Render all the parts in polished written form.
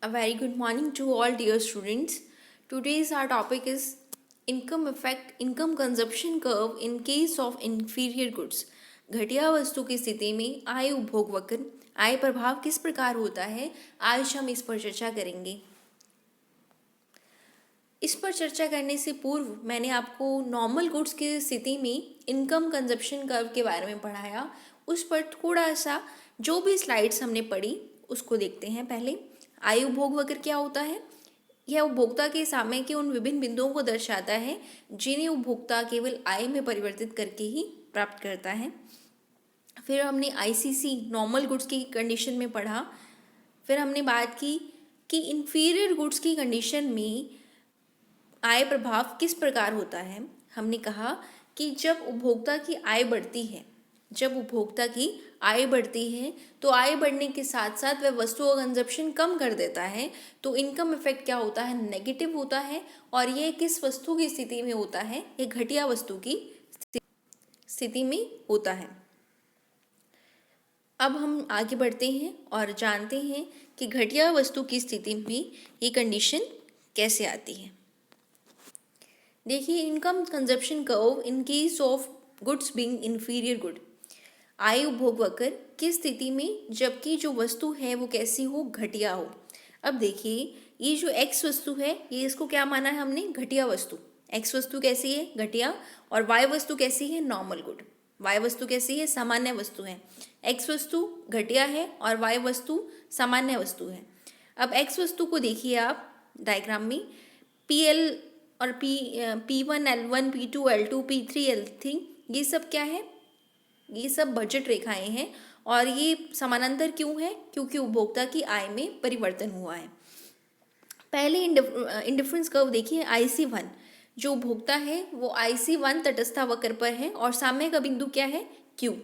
A very good morning to all dear students. Today's our topic is income effect, income consumption curve in case of inferior goods. घटिया वस्तु की स्थिति में आय उपभोग वक्र, आय प्रभाव किस प्रकार होता है, आज हम इस पर चर्चा करेंगे। इस पर चर्चा करने से पूर्व मैंने आपको नॉर्मल गुड्स की स्थिति में इनकम कंजप्शन कर्व के बारे में पढ़ाया। उस पर थोड़ा सा जो भी स्लाइड्स हमने पढ़ी उसको देखते हैं। पहले आय उपभोग वक्र क्या होता है? यह उपभोक्ता के समय के उन विभिन्न बिंदुओं को दर्शाता है जिन्हें उपभोक्ता केवल आय में परिवर्तित करके ही प्राप्त करता है। फिर हमने आईसीसी नॉर्मल गुड्स की कंडीशन में पढ़ा। फिर हमने बात की कि इन्फीरियर गुड्स की कंडीशन में आय प्रभाव किस प्रकार होता है। हमने कहा कि जब उपभोक्ता की आय बढ़ती है, तो आय बढ़ने के साथ साथ वह वस्तु का कंजप्शन कम कर देता है, तो इनकम इफेक्ट क्या होता है? नेगेटिव होता है। और यह किस वस्तु की स्थिति में होता है? ये घटिया वस्तु की स्थिति में होता है। अब हम आगे बढ़ते हैं और जानते हैं कि घटिया वस्तु की स्थिति में ये कंडीशन कैसे आती है। देखिए, income consumption curve in case of goods being inferior good, आय उपभोग वक्र किस स्थिति में जबकि जो वस्तु है वो कैसी हो? घटिया हो। अब देखिए, ये जो एक्स वस्तु है, ये इसको क्या माना है हमने? घटिया वस्तु। एक्स वस्तु कैसी है? घटिया। और वाई वस्तु कैसी है? Normal good. वाई वस्तु कैसी है? सामान्य वस्तु है। एक्स वस्तु घटिया है और वाई वस्तु सामान्य वस्तु है। अब एक्स वस्तु को देखिए आप डायग्राम में, पी एल और P1 L1 P2 L2 P3 L3, ये सब क्या है? ये सब बजट रेखाएं हैं। और ये समानांतर क्यों है? क्योंकि उपभोक्ता की आय में परिवर्तन हुआ है। पहले इंडिफरेंस कर्व देखिए, IC1 जो उपभोक्ता है वो IC1 तटस्था वक्र पर है और साम्य का बिंदु क्या है? Q।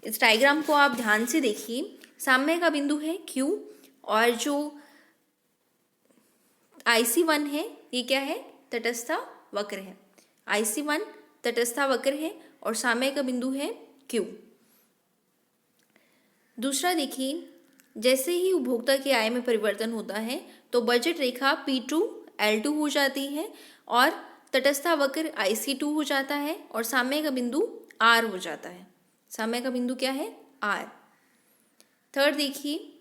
इस डायग्राम को आप ध्यान से देखिए, साम्य का बिंदु है Q और जो IC1 है ये क्या है? तटस्था वक्र है। IC1 तटस्था वक्र है और साम्य का बिंदु है Q। दूसरा देखिए, जैसे ही उपभोक्ता की आय में परिवर्तन होता है तो बजट रेखा P2 L2 हो जाती है और तटस्था वक्र IC2 हो जाता है और साम्य का बिंदु R हो जाता है। साम्य का बिंदु क्या है? R। थर्ड देखिए,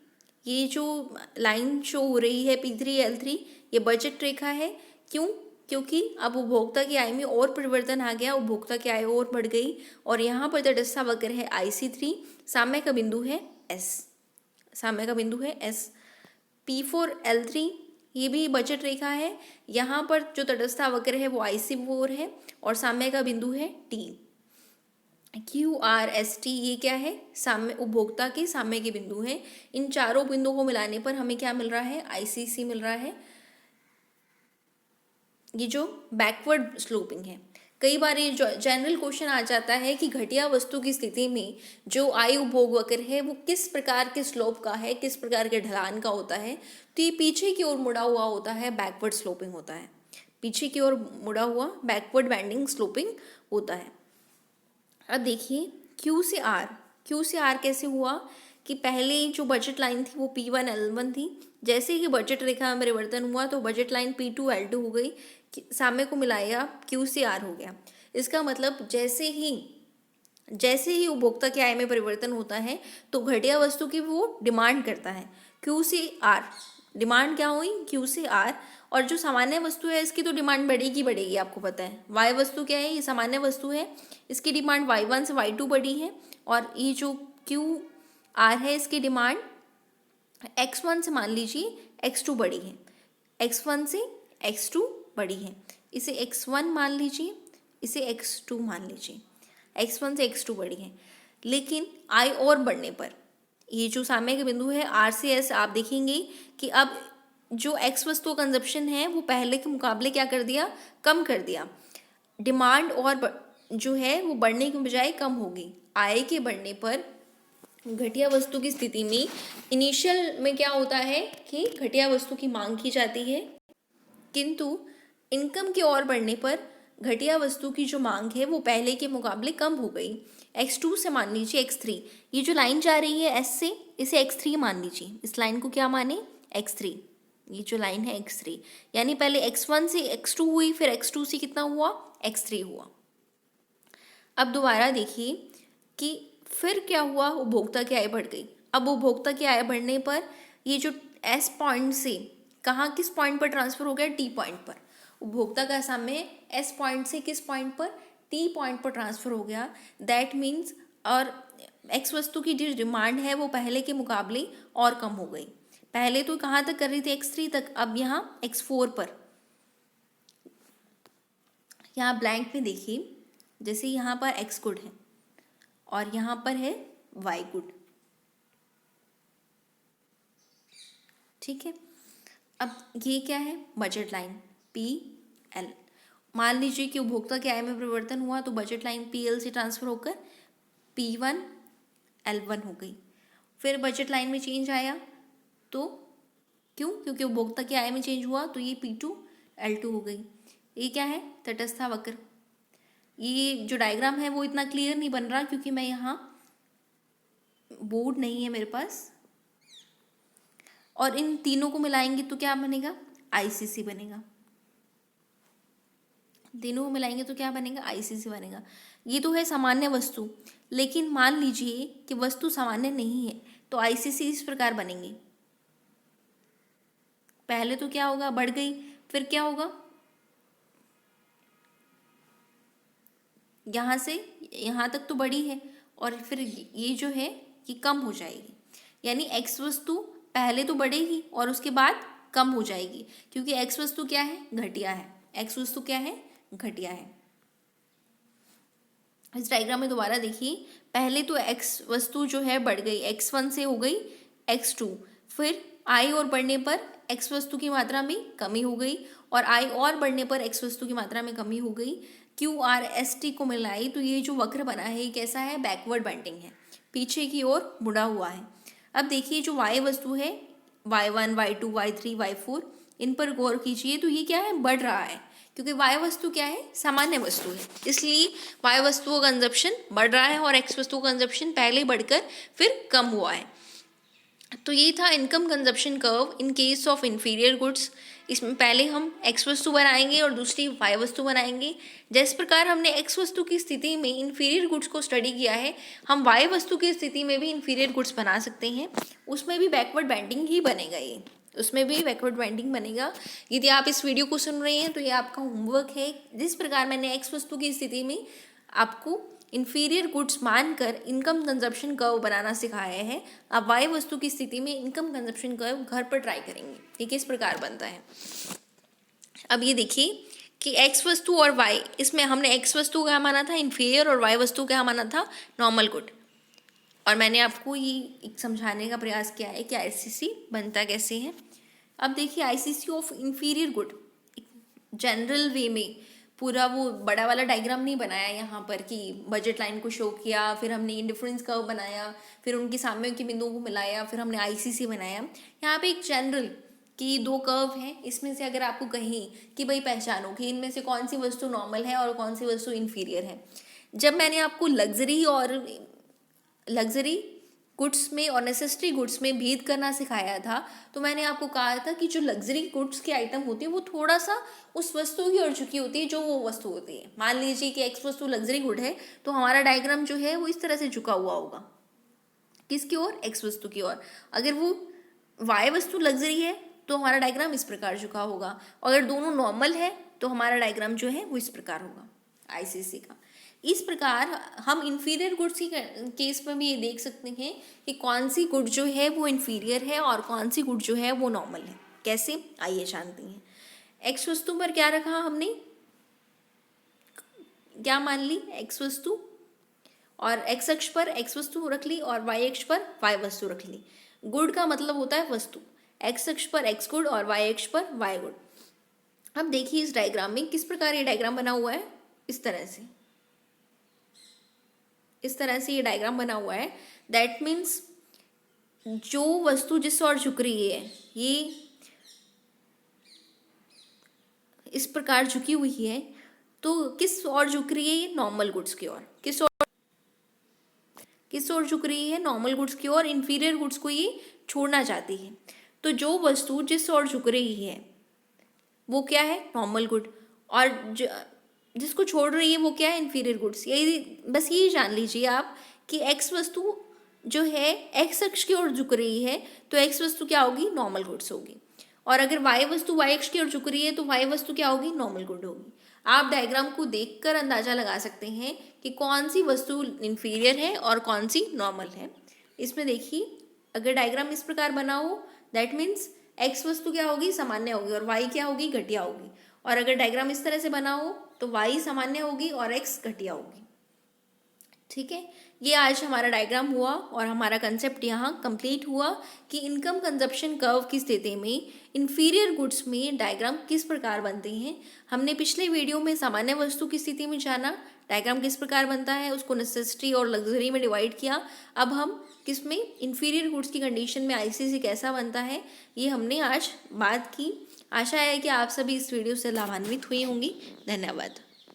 ये जो लाइन शो हो रही है P3 L3, ये बजट रेखा है। क्यों? क्योंकि अब उपभोक्ता की आय में और परिवर्तन आ गया, उपभोक्ता की आय और बढ़ गई और यहाँ पर तटस्था वक्र है IC3, साम्य का बिंदु है S। साम्य का बिंदु है S। P4 L3 ये भी बजट रेखा है। यहाँ पर जो तटस्था वक्र है वो IC4 है और साम्य का बिंदु है T। QRST ये क्या है? साम्य, उपभोक्ता के साम्य के बिंदु हैं। इन चारों बिंदुओं को मिलाने पर हमें क्या मिल रहा है? ICC मिल रहा है। ये जो बैकवर्ड स्लोपिंग है, कई बार ये जो जनरल क्वेश्चन आ जाता है कि घटिया वस्तु की स्थिति में जो आय उपभोग वक्र है वो किस प्रकार के स्लोप का है, किस प्रकार के ढलान का होता है? तो ये पीछे की ओर मुड़ा हुआ होता है, बैकवर्ड स्लोपिंग होता है। पीछे की ओर मुड़ा हुआ बैकवर्ड बैंडिंग स्लोपिंग होता है। अब देखिए, Q से R कैसे हुआ कि पहले जो बजट लाइन थी वो P1 L1 थी। जैसे ही बजट रेखा में परिवर्तन हुआ तो बजट लाइन P2 L2 हो गई, साम्य को मिलाया Q से R हो गया। इसका मतलब जैसे ही उपभोक्ता की आय में परिवर्तन होता है तो घटिया वस्तु की वो डिमांड करता है। Q से R डिमांड क्या हुई? Q से R। और जो सामान्य वस्तु है इसकी तो डिमांड बढ़ेगी, आपको पता है। Y वस्तु क्या है? ये सामान्य वस्तु है, इसकी डिमांड Y1 से Y2 बढ़ी है। और ये जो QR है इसकी डिमांड X1 से मान लीजिए X2 बढ़ी है, X1 से X2 बढ़ी है। इसे X1 मान लीजिए, इसे X2 मान लीजिए, X1 से X2 बढ़ी है। लेकिन आय और बढ़ने पर ये जो साम्य के बिंदु है R से S, आप देखेंगे कि अब जो X वस्तु कंजप्शन है वो पहले के मुकाबले क्या कर दिया? कम कर दिया। डिमांड और जो है वो बढ़ने के बजाय कम होगी। आय के बढ़ने पर घटिया वस्तु की स्थिति में इनिशियल में क्या होता है कि घटिया वस्तु की मांग की जाती है, किंतु इनकम की ओर बढ़ने पर घटिया वस्तु की जो मांग है वो पहले के मुकाबले कम हो गई। x2 से मान लीजिए x3, ये जो लाइन जा रही है s से, इसे x3 मान लीजिए। इस लाइन को क्या माने? x3, ये जो लाइन है x3, यानी पहले x1 से x2 हुई, फिर x2 से कितना हुआ, x3 हुआ। अब दोबारा देखिए कि फिर क्या हुआ, उपभोक्ता की आय बढ़ गई। अब उपभोक्ता की आय बढ़ने पर ये जो S पॉइंट से कहाँ किस पॉइंट पर ट्रांसफर हो गया, T पॉइंट पर। उपभोक्ता का समय S पॉइंट से किस पॉइंट पर, T पॉइंट पर ट्रांसफर हो गया। दैट मीन्स और X वस्तु की जो डिमांड है वो पहले के मुकाबले और कम हो गई। पहले तो कहाँ तक कर रही थी, x3 तक, अब यहाँ x4 पर। यहाँ ब्लैंक में देखिए, जैसे यहाँ पर x गुड है और यहाँ पर है y गुड, ठीक है। अब ये क्या है, बजट लाइन PL। मान लीजिए कि उपभोक्ता की आय में परिवर्तन हुआ तो बजट लाइन PL से ट्रांसफर होकर P1 L1 हो गई। फिर बजट लाइन में चेंज आया तो क्यों, क्योंकि उपभोक्ता की आय में चेंज हुआ तो ये P2 L2 हो गई। ये क्या है, तटस्थ वक्र। ये जो डायग्राम है वो इतना क्लियर नहीं बन रहा क्योंकि मैं यहाँ बोर्ड नहीं है मेरे पास, और इन तीनों को मिलाएंगे तो क्या बनेगा, ICC बनेगा। तीनों को मिलाएंगे तो क्या बनेगा, ICC बनेगा। ये तो है सामान्य वस्तु, लेकिन मान लीजिए कि वस्तु सामान्य नहीं है तो ICC इस प्रकार बनेंगे। पहले तो क्या होगा, बढ़ गई, फिर क्या होगा, यहाँ से यहाँ तक तो बढ़ी है और फिर ये जो है कि कम हो जाएगी। यानी x वस्तु पहले तो बढ़ेगी और उसके बाद कम हो जाएगी, क्योंकि x वस्तु क्या है, घटिया है। x वस्तु क्या है, घटिया है। इस डायग्राम में दोबारा देखिए, पहले तो x वस्तु जो है बढ़ गई, x1 से हो गई x2, फिर i और बढ़ने पर x वस्तु की मात्रा में कमी हो गई और i और बढ़ने पर x वस्तु की मात्रा में कमी हो गई। QRST को मिलाई तो ये जो वक्र बना है ये कैसा है, बैकवर्ड बेंडिंग है, पीछे की ओर मुड़ा हुआ है। अब देखिए जो y वस्तु है, y1, y2, y3, y4, इन पर गौर कीजिए तो ये क्या है, बढ़ रहा है, क्योंकि y वस्तु क्या है, सामान्य वस्तु है, इसलिए y वस्तु का कंजप्शन बढ़ रहा है और x वस्तु का कंजप्शन पहले बढ़कर फिर कम हुआ है। तो ये था income consumption curve in case of inferior goods. इसमें पहले हम x वस्तु बनाएंगे और दूसरी y वस्तु बनाएंगे। जिस प्रकार हमने x वस्तु की स्थिति में इंफीरियर गुड्स को स्टडी किया है, हम y वस्तु की स्थिति में भी इंफीरियर गुड्स बना सकते हैं। उसमें भी बैकवर्ड बाइंडिंग ही बनेगा, ये उसमें भी बैकवर्ड बाइंडिंग बनेगा। यदि आप इस वीडियो को सुन रहे हैं तो ये आपका होमवर्क है। जिस प्रकार मैंने x वस्तु की स्थिति में आपको इंफीरियर गुड्स मानकर इनकम कंजप्शन कर्व बनाना सिखाया है, आप y वस्तु की स्थिति में इनकम कंजप्शन कर्व घर पर ट्राई करेंगे, ये किस प्रकार बनता है। अब ये देखिए कि x वस्तु और y, इसमें हमने x वस्तु क्या माना था, इंफीरियर, और y वस्तु क्या माना था, नॉर्मल गुड। और मैंने आपको ये समझाने का प्रयास किया है कि ICC बनता कैसे है। अब देखिए ICC of inferior good, general वे में पूरा वो बड़ा वाला डायग्राम नहीं बनाया यहाँ पर कि बजट लाइन को शो किया, फिर हमने इंडिफरेंस कर्व बनाया, फिर उनके सामने के बिंदुओं को मिलाया, फिर हमने ICC बनाया। यहाँ पे एक जनरल कि दो कर्व हैं, इसमें से अगर आपको कहीं कि भाई पहचानो कि इनमें से कौन सी वस्तु नॉर्मल है और कौन सी वस्तु इंफीरियर है। जब मैंने आपको लग्जरी गुड्स में और नेसेसरी गुड्स में भेद करना सिखाया था, तो मैंने आपको कहा था कि जो लग्जरी गुड्स के आइटम होती है वो थोड़ा सा उस वस्तु की ओर झुकी होती है जो वो वस्तु होती है। मान लीजिए कि x वस्तु लग्जरी गुड है तो हमारा डायग्राम जो है वो इस तरह से झुका हुआ होगा, किसकी ओर, x वस्तु की ओर। अगर वो y वस्तु लग्जरी है तो हमारा डायग्राम इस प्रकार झुका होगा, अगर दोनों नॉर्मल है तो हमारा डायग्राम जो है वो इस प्रकार होगा, ICC का। इस प्रकार हम इंफीरियर गुड्स की केस में भी ये देख सकते हैं कि कौन सी गुड जो है वो इंफीरियर है और कौन सी गुड जो है वो नॉर्मल है। कैसे, आइए जानते हैं। x वस्तु पर क्या रखा हमने, क्या मान ली, x वस्तु, और x अक्ष पर x वस्तु रख ली और y अक्ष पर y वस्तु रख ली। गुड का मतलब होता है वस्तु, x अक्ष पर x गुड और y अक्ष पर y गुड। अब देखिए इस डायग्राम में किस प्रकार ये डायग्राम बना हुआ है, इस तरह से ये डायग्राम बना हुआ है। दैट मीन्स जो वस्तु जिस ओर झुक रही है ये इस प्रकार झुकी हुई है, तो किस ओर झुक रही है, ये नॉर्मल गुड्स की ओर। किस ओर झुक रही है, नॉर्मल गुड्स की ओर। इंफीरियर गुड्स को ये छोड़ना चाहती है। तो जो वस्तु जिस ओर झुक रही है वो क्या है, नॉर्मल गुड, और जिसको छोड़ रही है वो क्या है, इन्फीरियर गुड्स। यही बस यही जान लीजिए आप कि एक्स वस्तु जो है एक्स अक्ष की ओर झुक रही है तो एक्स वस्तु क्या होगी, नॉर्मल गुड्स होगी, और अगर वाई वस्तु वाई अक्ष की ओर झुक रही है तो वाई वस्तु क्या होगी, नॉर्मल गुड होगी। आप डायग्राम को देखकर अंदाजा लगा सकते हैं कि कौन सी वस्तु इन्फीरियर है और कौन सी नॉर्मल है। इसमें देखिए, अगर डायग्राम इस प्रकार बना हो दैट मीन्स एक्स वस्तु क्या होगी, सामान्य होगी, और वाई क्या होगी, घटिया होगी। और अगर डायग्राम इस तरह से बना हो तो वाई सामान्य होगी और एक्स घटिया होगी। ठीक है, ये आज हमारा डायग्राम हुआ और हमारा कंसेप्ट यहाँ कंप्लीट हुआ कि इनकम कंजप्शन कर्व की स्थिति में इन्फीरियर गुड्स में डायग्राम किस प्रकार बनते हैं। हमने पिछले वीडियो में सामान्य वस्तु की स्थिति में जाना, डायग्राम किस प्रकार बनता है, उसको नेसेसिटी और लग्जरी में डिवाइड किया। अब हम किस में, इन्फीरियर गुड्स की कंडीशन में आईसीसी कैसा बनता है, ये हमने आज बात की। आशा है कि आप सभी इस वीडियो से लाभान्वित हुई होंगी। धन्यवाद।